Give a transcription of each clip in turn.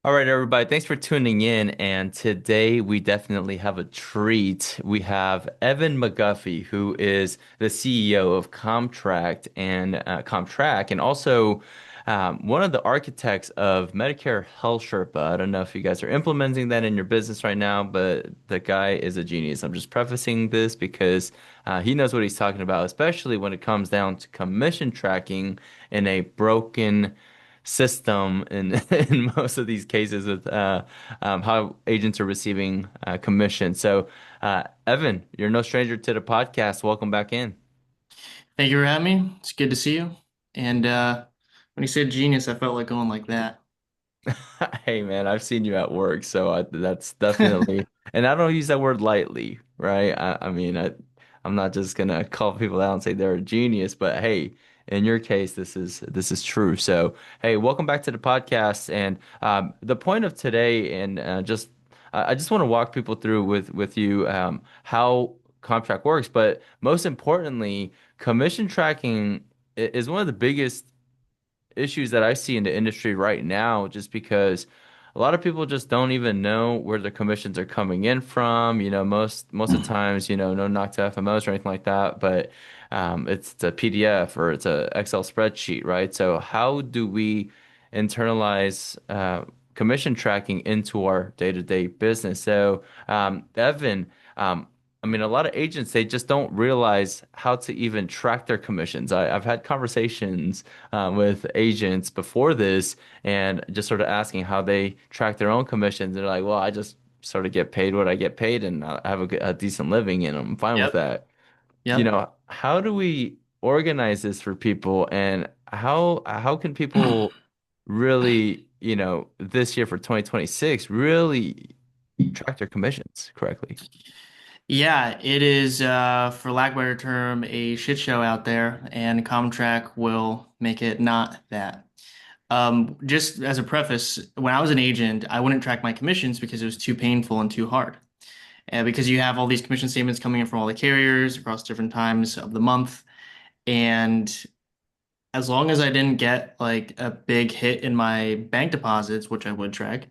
All right, everybody, thanks for tuning in. And today we definitely have a treat. We have Evan MacGuffie, who is the CEO of Comtrack, and also one of the architects of Medicare Health Sherpa. I don't know if you guys are implementing that in your business right now, but the guy is a genius. I'm just prefacing this because he knows what he's talking about, especially when it comes down to commission tracking in a broken system in in most of these cases with how agents are receiving commission. So, Evan, you're no stranger to the podcast. Welcome back in. Thank you for having me. It's good to see you. And when you said genius, I felt like going like that. Hey, man, I've seen you at work, so that's definitely, and I don't use that word lightly, right? I'm not just gonna call people out and say they're a genius, but hey, in your case, this is true. So, hey, welcome back to the podcast, and the point of today, and I just want to walk people through with you how contract works, but most importantly, commission tracking is one of the biggest issues that I see in the industry right now, just because a lot of people just don't even know where their commissions are coming in from. Most of the times, no knock to FMOs or anything like that, but it's a PDF or it's a Excel spreadsheet, right? So how do we internalize commission tracking into our day-to-day business? So, Evan, um, a lot of agents, they just don't realize how to even track their commissions. I've had conversations with agents before this and just sort of asking how they track their own commissions. They're like, well, I just sort of get paid what I get paid and I have a decent living and I'm fine with Yep. that. Yep. How do we organize this for people and how can people really, this year for 2026 really track their commissions correctly? Yeah, it is, for lack of a better term, a shit show out there, and Comtrack will make it not that. Just as a preface, when I was an agent, I wouldn't track my commissions because it was too painful and too hard. And because you have all these commission statements coming in from all the carriers across different times of the month, and as long as I didn't get like a big hit in my bank deposits, which I would track,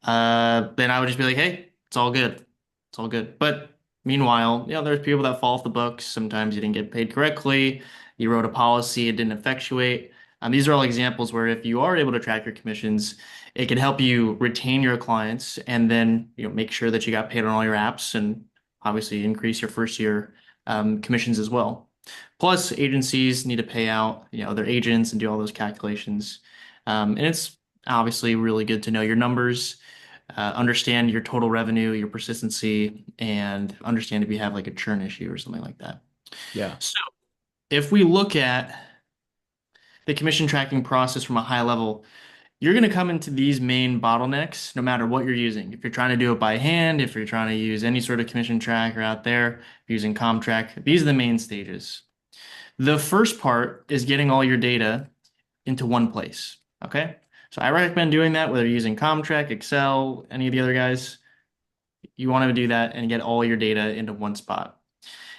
then I would just be like, hey, it's all good. It's all good. But meanwhile, there's people that fall off the books. Sometimes you didn't get paid correctly. You wrote a policy, it didn't effectuate. These are all examples where if you are able to track your commissions, it can help you retain your clients and then make sure that you got paid on all your apps and obviously increase your first year commissions as well. Plus, agencies need to pay out, their agents and do all those calculations. And it's obviously really good to know your numbers, understand your total revenue, your persistency, and understand if you have like a churn issue or something like that. Yeah. So, if we look at the commission tracking process from a high level, you're going to come into these main bottlenecks no matter what you're using. If you're trying to do it by hand, if you're trying to use any sort of commission tracker out there, if you're using Comtrack, these are the main stages. The first part is getting all your data into one place. Okay. So I recommend doing that, whether you're using Comtrack, Excel, any of the other guys. You want to do that and get all your data into one spot.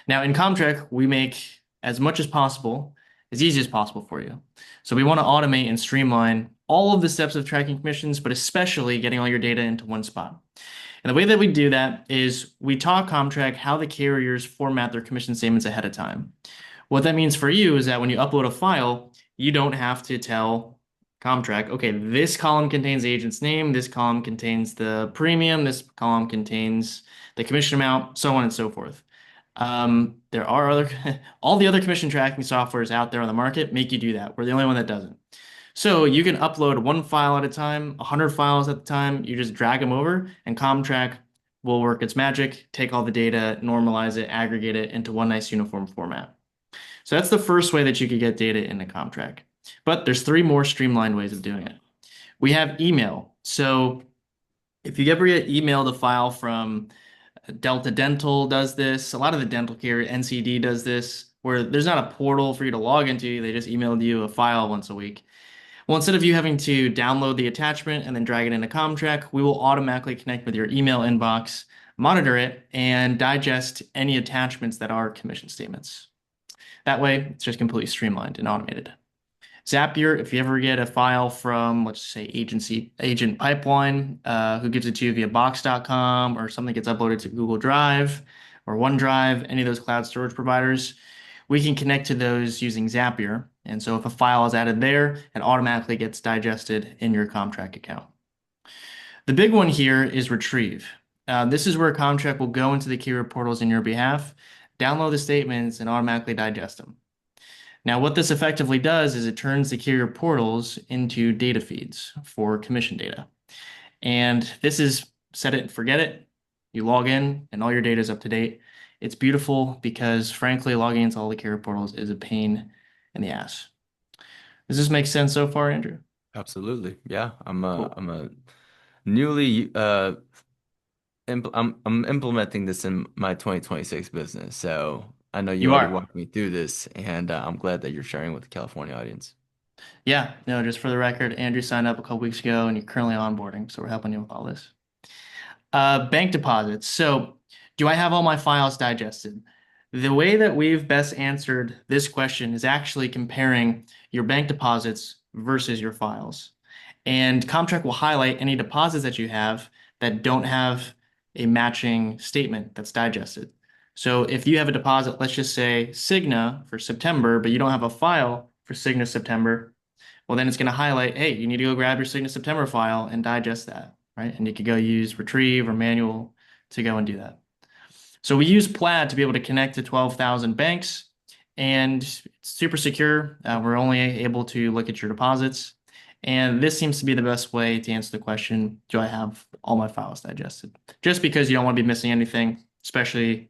Now, in Comtrack, we make as much as possible, as easy as possible for you. So we want to automate and streamline all of the steps of tracking commissions, but especially getting all your data into one spot. And the way that we do that is we taught Comtrack how the carriers format their commission statements ahead of time. What that means for you is that when you upload a file, you don't have to tell Comtrack, okay, this column contains the agent's name, this column contains the premium, this column contains the commission amount, so on and so forth. There are other, all the other commission tracking softwares out there on the market make you do that. We're the only one that doesn't. So you can upload one file at a time, 100 files at a time. You just drag them over, and Comtrack will work its magic, take all the data, normalize it, aggregate it into one nice uniform format. So that's the first way that you could get data into Comtrack. But there's three more streamlined ways of doing it. We have email. So if you ever get emailed a file from Delta Dental does this, a lot of the dental care, NCD does this, where there's not a portal for you to log into, they just emailed you a file once a week. Well, instead of you having to download the attachment and then drag it into Comtrack, we will automatically connect with your email inbox, monitor it, and digest any attachments that are commission statements. That way, it's just completely streamlined and automated. Zapier, if you ever get a file from, let's say, agent pipeline, who gives it to you via box.com or something gets uploaded to Google Drive or OneDrive, any of those cloud storage providers, we can connect to those using Zapier. And so if a file is added there, it automatically gets digested in your Comtrack account. The big one here is retrieve. This is where Comtrack will go into the keyword portals in your behalf, download the statements, and automatically digest them. Now, what this effectively does is it turns the carrier portals into data feeds for commission data. And this is set it and forget it. You log in and all your data is up to date. It's beautiful because, frankly, logging into all the carrier portals is a pain in the ass. Does this make sense so far, Andrew? Absolutely. Yeah. Cool. I'm a newly I'm implementing this in my 2026 business. So I know you You already are. walked me through this, and I'm glad that you're sharing with the California audience. Yeah, no, just for the record, Andrew signed up a couple weeks ago and you're currently onboarding, so we're helping you with all this. Bank deposits. So, do I have all my files digested? The way that we've best answered this question is actually comparing your bank deposits versus your files. And Comtrack will highlight any deposits that you have that don't have a matching statement that's digested. So if you have a deposit, let's just say Cigna for September, but you don't have a file for Cigna September, well, then it's going to highlight, hey, you need to go grab your Cigna September file and digest that, right? And you could go use retrieve or manual to go and do that. So we use Plaid to be able to connect to 12,000 banks, and it's super secure. We're only able to look at your deposits. And this seems to be the best way to answer the question, do I have all my files digested? Just because you don't want to be missing anything, especially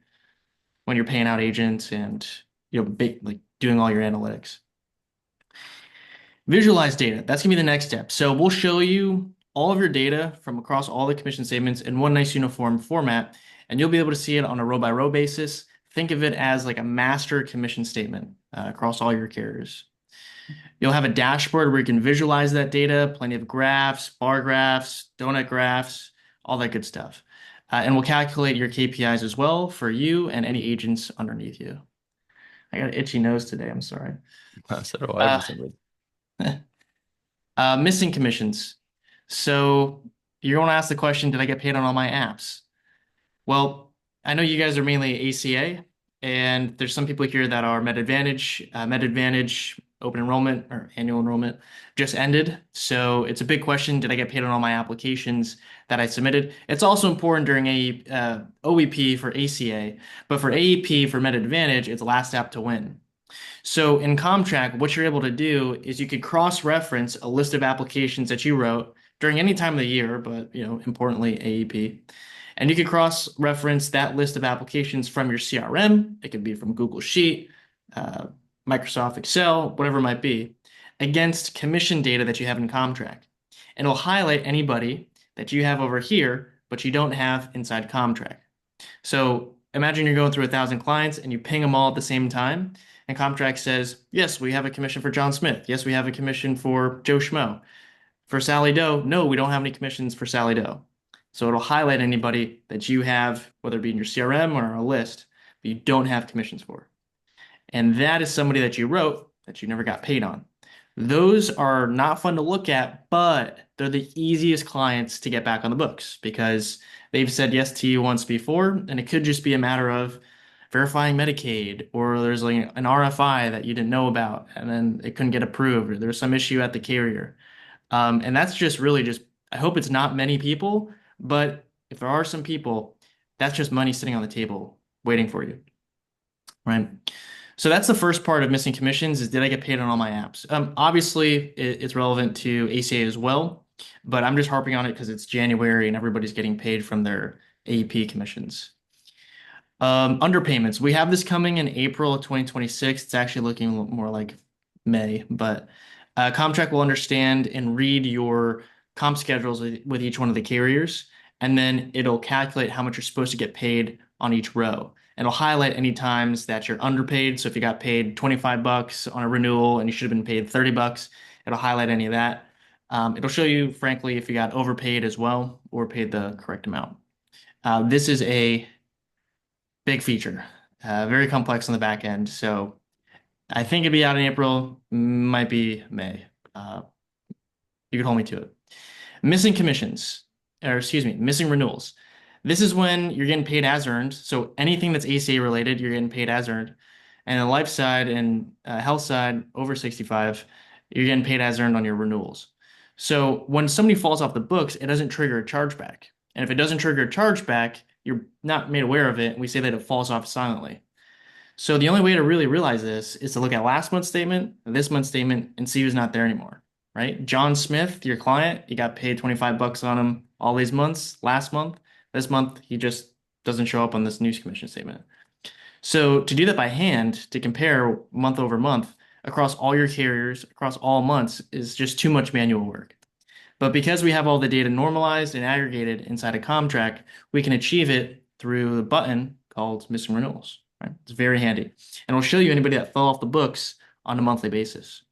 when you're paying out agents and like doing all your analytics. Visualize data. That's gonna be the next step. So we'll show you all of your data from across all the commission statements in one nice uniform format, and you'll be able to see it on a row by row basis. Think of it as like a master commission statement across all your carriers. You'll have a dashboard where you can visualize that data, plenty of graphs, bar graphs, donut graphs, all that good stuff. And we'll calculate your KPIs as well for you and any agents underneath you. I got an itchy nose today. I'm sorry. So do I for Uh, some reason. Missing commissions. So you're going to ask the question, did I get paid on all my apps? Well, I know you guys are mainly ACA, and there's some people here that are Med Advantage. Med Advantage open enrollment or annual enrollment just ended. So it's a big question. Did I get paid on all my applications that I submitted? It's also important during a OEP for ACA, but for AEP for Med Advantage, it's last app to win. So in Comtrack, what you're able to do is you could cross-reference a list of applications that you wrote during any time of the year, but importantly, AEP. And you could cross-reference that list of applications from your CRM. It could be from Google Sheet, uh, Microsoft Excel, whatever it might be, against commission data that you have in Comtrack. And it'll highlight anybody that you have over here, but you don't have inside Comtrack. So imagine you're going through 1,000 clients and you ping them all at the same time. And Comtrack says, yes, we have a commission for John Smith. Yes, we have a commission for Joe Schmo. For Sally Doe, no, we don't have any commissions for Sally Doe. So it'll highlight anybody that you have, whether it be in your CRM or a list, but you don't have commissions for. And that is somebody that you wrote that you never got paid on. Those are not fun to look at, but they're the easiest clients to get back on the books because they've said yes to you once before, and it could just be a matter of verifying Medicaid, or there's like an RFI that you didn't know about, and then it couldn't get approved, or there's some issue at the carrier. And that's just really just, I hope it's not many people, but if there are some people, that's just money sitting on the table waiting for you, right? So that's the first part of missing commissions is did I get paid on all my apps? Obviously, it's relevant to ACA as well, but I'm just harping on it because it's January and everybody's getting paid from their AEP commissions. Underpayments. We have this coming in April of 2026. It's actually looking more like May, but Comtrack will understand and read your comp schedules with each one of the carriers, and then it'll calculate how much you're supposed to get paid on each row. And it'll highlight any times that you're underpaid. So if you got paid 25 bucks on a renewal and you should have been paid 30 bucks, it'll highlight any of that. It'll show you, frankly, if you got overpaid as well or paid the correct amount. This is a big feature, very complex on the back end. So I think it'd be out in April, might be May. Uh, you could hold me to it. Missing commissions, or excuse me, missing renewals. This is when you're getting paid as earned. So anything that's ACA related, you're getting paid as earned. And the life side and health side over 65, you're getting paid as earned on your renewals. So when somebody falls off the books, it doesn't trigger a chargeback. And if it doesn't trigger a chargeback, you're not made aware of it. And we say that it falls off silently. So the only way to really realize this is to look at last month's statement, this month's statement, and see who's not there anymore, right? John Smith, your client, you got paid 25 bucks on him all these months, last month. This month, he just doesn't show up on this news commission statement. So to do that by hand, to compare month over month across all your carriers, across all months, is just too much manual work. But because we have all the data normalized and aggregated inside a Comtrack, we can achieve it through the button called missing renewals. Right? It's very handy. And it'll show you anybody that fell off the books on a monthly basis.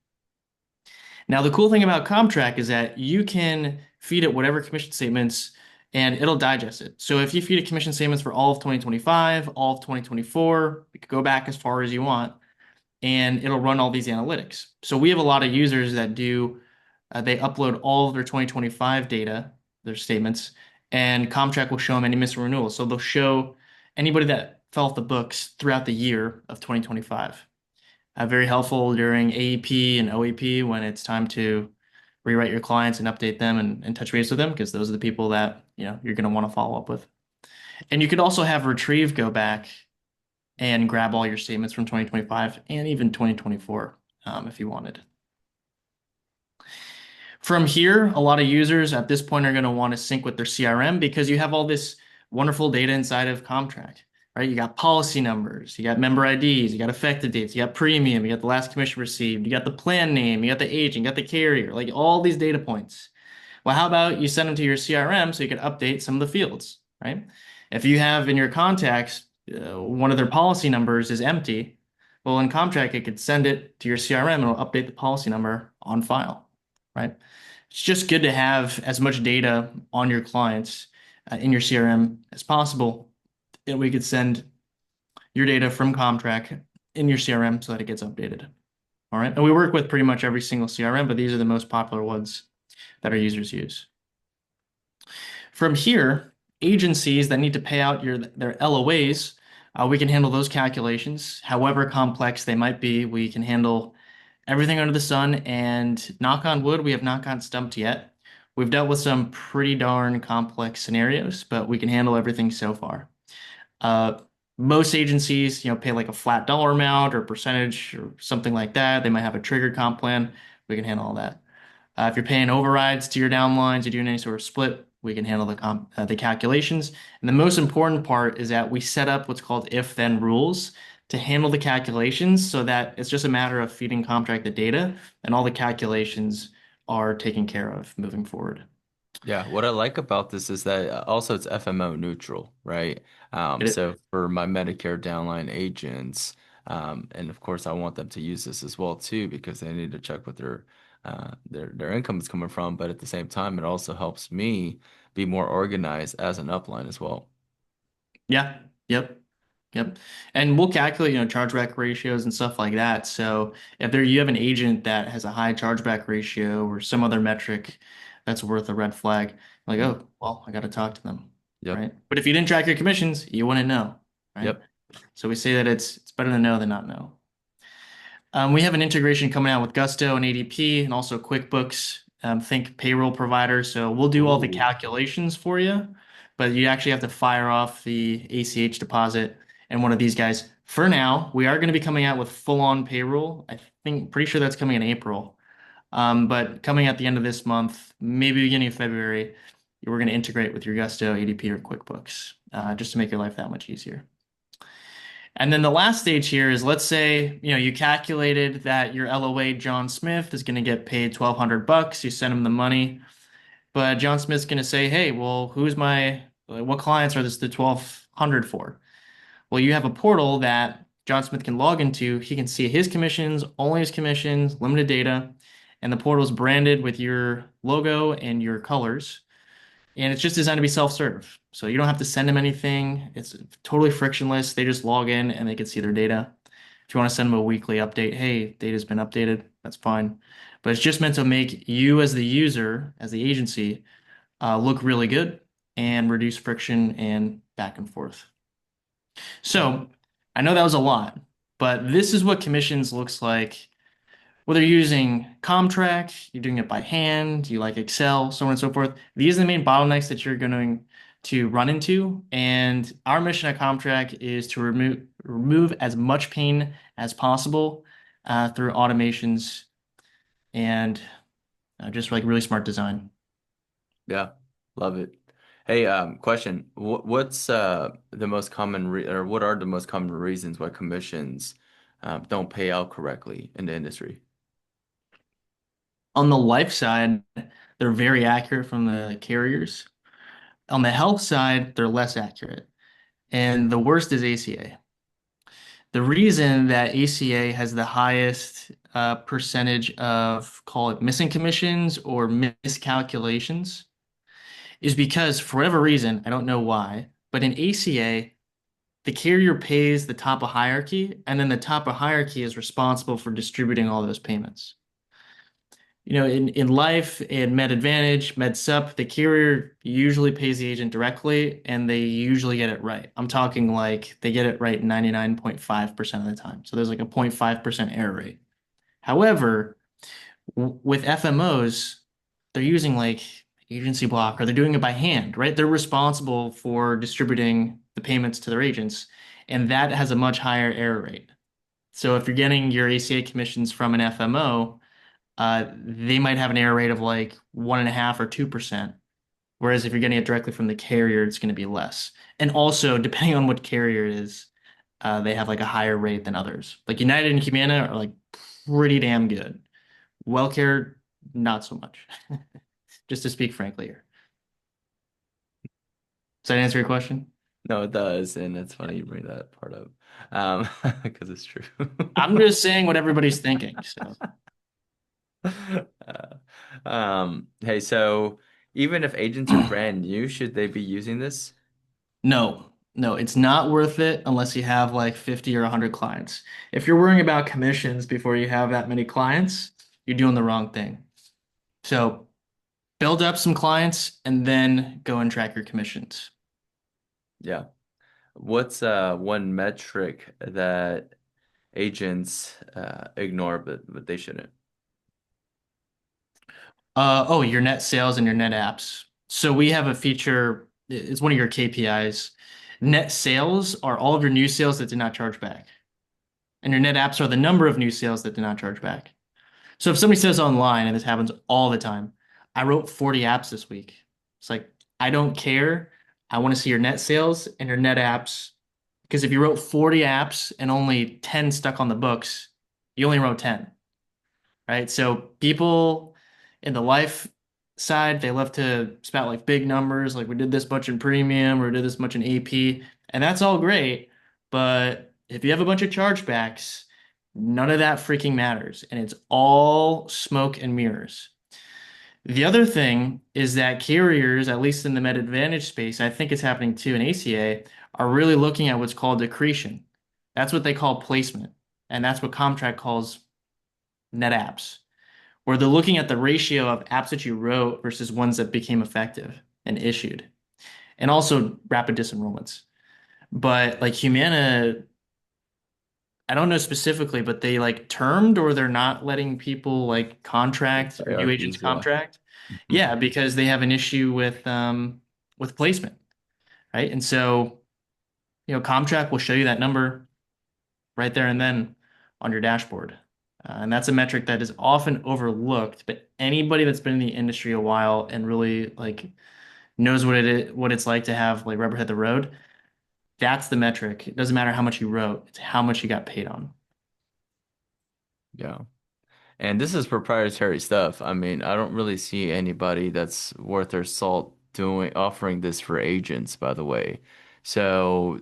Now, the cool thing about Comtrack is that you can feed it whatever commission statements and it'll digest it. So if you feed it commission statements for all of 2025, all of 2024, you could go back as far as you want and it'll run all these analytics. So we have a lot of users that they upload all of their 2025 data, their statements, and Comtrack will show them any missing renewals. So they'll show anybody that fell off the books throughout the year of 2025. Very helpful during AEP and OEP when it's time to rewrite your clients and update them and touch base with them because those are the people that you're going to want to follow up with. And you could also have Retrieve go back and grab all your statements from 2025 and even 2024 if you wanted. From here, a lot of users at this point are going to want to sync with their CRM because you have all this wonderful data inside of Comtrack, right? You got policy numbers, you got member IDs, you got effective dates, you got premium, you got the last commission received, you got the plan name, you got the agent, you got the carrier, like all these data points. Well, how about you send them to your CRM so you can update some of the fields, right? If you have in your contacts, one of their policy numbers is empty, well, in Comtrack, it could send it to your CRM and it'll update the policy number on file, right? It's just good to have as much data on your clients in your CRM as possible. And we could send your data from Comtrack in your CRM so that it gets updated. All right. And we work with pretty much every single CRM, but these are the most popular ones that our users use. From here, agencies that need to pay out their LOAs, we can handle those calculations. However complex they might be, we can handle everything under the sun, and knock on wood, we have not gotten stumped yet. We've dealt with some pretty darn complex scenarios, but we can handle everything so far. Most agencies, pay like a flat dollar amount or percentage or something like that. They might have a triggered comp plan. We can handle all that. If you're paying overrides to your downlines, you're doing any sort of split, we can handle the calculations. And the most important part is that we set up what's called if-then rules to handle the calculations so that it's just a matter of feeding Comtrack the data and all the calculations are taken care of moving forward. Yeah, what I like about this is that also it's FMO neutral, right? It, So for my Medicare downline agents, and of course I want them to use this as well too because they need to check what their income is coming from, but at the same time it also helps me be more organized as an upline as well. yeah, yep. Yep. And we'll calculate, chargeback ratios and stuff like that. So if you have an agent that has a high chargeback ratio or some other metric that's worth a red flag, like, Mm. oh, well, I got to talk to them, Yep. right? But if you didn't track your commissions, you wouldn't know, right? Yep. So we say that it's better to know than not know. We have an integration coming out with Gusto and ADP and also QuickBooks. Think payroll provider. So we'll do all the Ooh. calculations for you, but you actually have to fire off the ACH deposit and one of these guys. For now, we are going to be coming out with full-on payroll. I think pretty sure that's coming in April. But coming at the end of this month, maybe beginning of February, we're going to integrate with your Gusto, ADP, or QuickBooks, just to make your life that much easier. And then the last stage here is let's say, you calculated that your LOA John Smith is going to get paid 1,200 bucks. You send him the money, but John Smith's going to say, "Hey, well, what clients are this the 1,200 for?" Well, you have a portal that John Smith can log into. He can see his commissions, only his commissions, limited data, and the portal is branded with your logo and your colors. And it's just designed to be self-serve. So you don't have to send them anything. It's totally frictionless. They just log in and they can see their data. If you want to send them a weekly update, hey, data's been updated, that's fine. But it's just meant to make you as the user, as the agency, look really good and reduce friction and back and forth. Yeah. So I know that was a lot, but this is what commissions looks like. Whether you're using Comtrack, you're doing it by hand, you like Excel, so on and so forth. These are the main bottlenecks that you're going to run into. And our mission at Comtrack is to remove as much pain as possible through automations and just like really smart design. Yeah. Love it. Hey, question. What's the most common re or what are the most common reasons why commissions don't pay out correctly in the industry? On the life side, they're very accurate from the carriers. On the health side, they're less accurate. And the worst is ACA. The reason that ACA has the highest percentage of, call it missing commissions or miscalculations, is because for whatever reason, I don't know why, but in ACA, the carrier pays the top of hierarchy, and then the top of hierarchy is responsible for distributing all those payments. In life, in Med Advantage, Med Sup, the carrier usually pays the agent directly and they usually get it right. I'm talking like they get it right 99.5% of the time. So there's like a 0.5% error rate. However, with FMOs, they're using like agency block or they're doing it by hand, right? They're responsible for distributing the payments to their agents, and that has a much higher error rate. So if you're getting your ACA commissions from an FMO, they might have an error rate of like 1.5 or 2%. Whereas if you're getting it directly from the carrier, it's going to be less. And also, depending on what carrier it is, they have like a higher rate than others. Like United and Humana are like pretty damn good. WellCare, not so much. Just to speak frankly here. Does that answer your question? No, it does, and it's funny you bring that part up, because it's true. I'm just saying what everybody's thinking. So Uh, hey, so even if agents are brand new, should they be using this? no, no, it's not worth it unless you have like 50 or 100 clients. If you're worrying about commissions before you have that many clients, you're doing the wrong thing. So build up some clients and then go and track your commissions. Yeah. What's one metric that agents ignore, but they shouldn't? Oh, your net sales and your net apps. So we have a feature, it's one of your KPIs. Net sales are all of your new sales that did not charge back. And your net apps are the number of new sales that did not charge back. So if somebody says online, and this happens all the time, I wrote 40 apps this week. It's like, I don't care. I want to see your net sales and your net apps. Because if you wrote 40 apps and only 10 stuck on the books, you only wrote 10, right? So people in the life side, they love to spout like big numbers, like we did this much in premium or did this much in AP, and that's all great. But if you have a bunch of chargebacks, none of that freaking matters, and it's all smoke and mirrors. The other thing is that carriers, at least in the Med Advantage space, I think it's happening too in ACA, are really looking at what's called accretion. That's what they call placement, and that's what Comtrack calls net apps, where they're looking at the ratio of apps that you wrote versus ones that became effective and issued, and also rapid disenrollments. But like Humana, I don't know specifically, but they like termed or they're not letting people like contract or new agents Hierarchies, yeah. contract. Yeah, because they have an issue with placement, right? And so, Comtrack will show you that number right there and then on your dashboard. And that's a metric that is often overlooked, but anybody that's been in the industry a while and really like knows what it's like to have like rubber hit the road, that's the metric. It doesn't matter how much you wrote, it's how much you got paid on. Yeah. And this is proprietary stuff. I mean, I don't really see anybody that's worth their salt offering this for agents, by the way. So,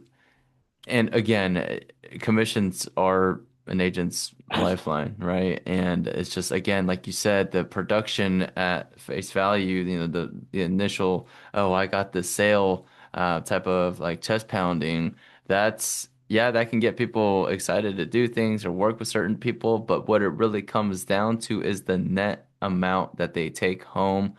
and again, commissions are an agent's lifeline, right? And it's just again, like you said, the production at face value, the initial, oh, I got the sale type of like chest pounding. That's yeah, that can get people excited to do things or work with certain people, but what it really comes down to is the net amount that they take home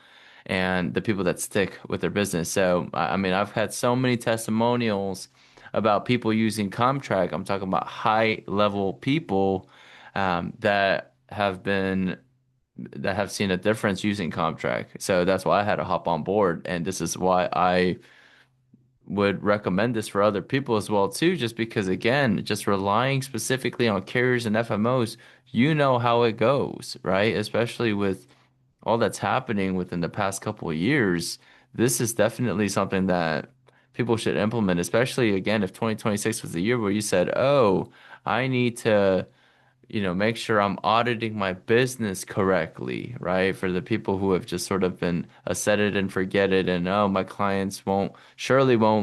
and the people that stick with their business. So, I mean, I've had so many testimonials about people using Comtrack. I'm talking about high level people that have seen a difference using Comtrack. So that's why I had to hop on board, and this is why I would recommend this for other people as well too, just because again, just relying specifically on carriers and FMOs, you know how it goes, right? Especially with all that's happening within the past couple of years, this is definitely something that people should implement, especially again if 2026 was the year where you said, "Oh, I need to make sure I'm auditing my business correctly, right? For the people who have just sort of been a set it and forget it, and oh, my clients won't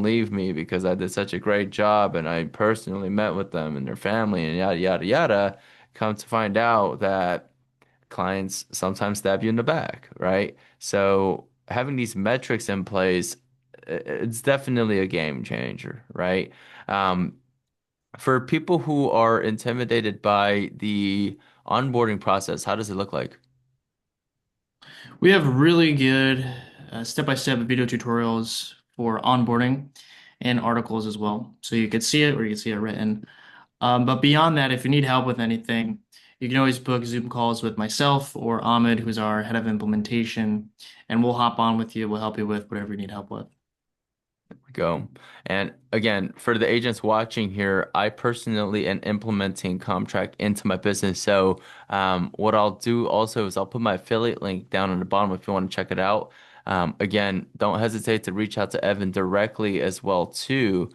leave me because I did such a great job and I personally met with them and their family and yada yada yada. Come to find out that clients sometimes stab you in the back, right? So having these metrics in place, it's definitely a game changer, right? Um, for people who are intimidated by the onboarding process, how does it look like? We have really good step-by-step video tutorials for onboarding and articles as well. So you could see it or you can see it written. But beyond that, if you need help with anything, you can always book Zoom calls with myself or Ahmed, who's our head of implementation, and we'll hop on with you. We'll help you with whatever you need help with. Go. And again, for the agents watching here, I personally am implementing Comtrack into my business. So, what I'll do also is I'll put my affiliate link down on the bottom if you want to check it out. Again, don't hesitate to reach out to Evan directly as well too,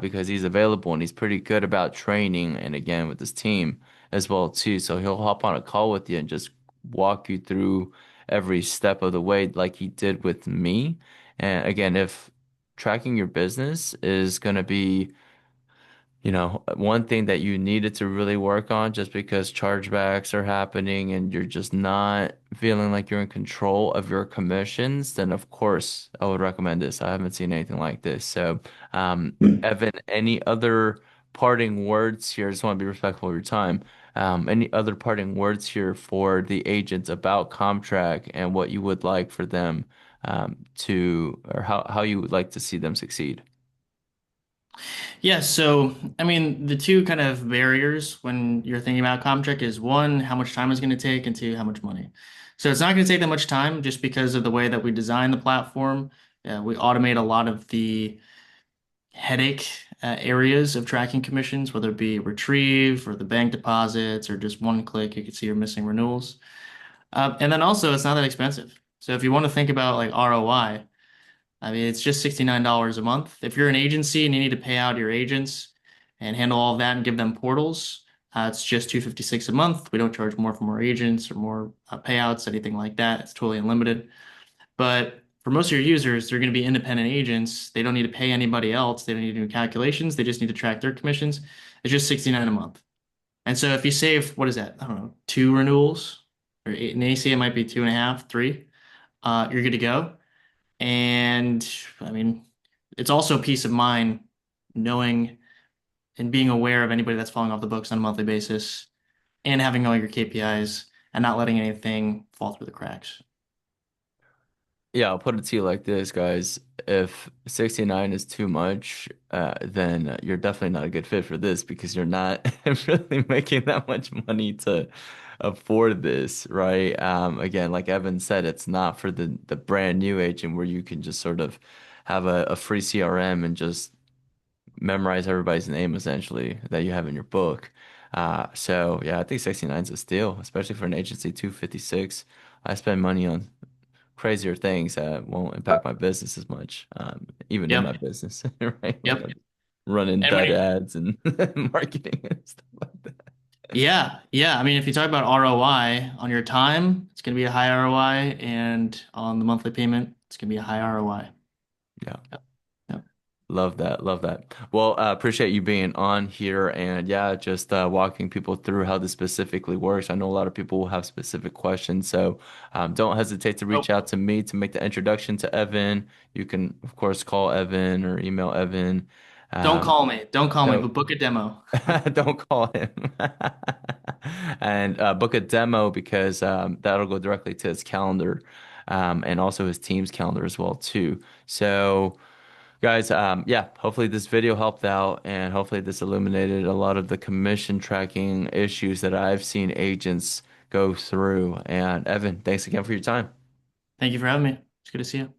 because he's available and he's pretty good about training and again with his team as well too. So he'll hop on a call with you and just walk you through every step of the way like he did with me. And again, if tracking your business is going to be, one thing that you needed to really work on just because chargebacks are happening and you're just not feeling like you're in control of your commissions, then of course I would recommend this. I haven't seen anything like this. So, Evan, any other parting words here? I just want to be respectful of your time. Any other parting words here for the agents about Comtrack and what you would like for them or how you would like to see them succeed? Yeah, so I mean, the two kind of barriers when you're thinking about Comtrek is one, how much time it's going to take, and two, how much money. So it's not going to take that much time just because of the way that we design the platform. We automate a lot of the headache areas of tracking commissions, whether it be retrieve or the bank deposits or just one click, you can see your missing renewals. And then also, it's not that expensive. So if you want to think about like ROI, I mean, it's just $69 a month. If you're an agency and you need to pay out your agents and handle all of that and give them portals, it's just 256 a month. We don't charge more for more agents or more payouts, anything like that. It's totally unlimited. But for most of your users, they're going to be independent agents. They don't need to pay anybody else. They don't need to do calculations. They just need to track their commissions. It's just 69 a month. And so if you save, what is that? I don't know, two renewals or eight, in AC, it might be two and a half, three. You're good to go. And I mean, it's also peace of mind knowing and being aware of anybody that's falling off the books on a monthly basis and having all your KPIs and not letting anything fall through the cracks. Yeah, I'll put it to you like this, guys. If 69 is too much, then you're definitely not a good fit for this because you're not really making that much money to afford this, right? Again, like Evan said, it's not for the brand new agent where you can just sort of have a free CRM and just memorize everybody's name essentially that you have in your book. So yeah, I think 69 is a steal, especially for an agency 256. I spend money on crazier things that won't impact my business as much, even in my Yep. business, right? Like Yep. I'm running And when dud you, ads and marketing and stuff like that. yeah, yeah. I mean, if you talk about ROI on your time, it's going to be a high ROI, and on the monthly payment, it's going to be a high ROI. Yeah. Yep. Yep. Love that. Love that. Well, appreciate you being on here and yeah, just walking people through how this specifically works. I know a lot of people will have specific questions, so don't hesitate to reach Oh, out to me to make the introduction to Evan. You can, of course, call Evan or email Evan. Don't call me. Don't call me, Don't but book a demo. don't call him. And book a demo because that'll go directly to his calendar, and also his team's calendar as well too. So, guys, yeah, hopefully this video helped out, and hopefully this illuminated a lot of the commission tracking issues that I've seen agents go through. And Evan, thanks again for your time. Thank you for having me. It's good to see you.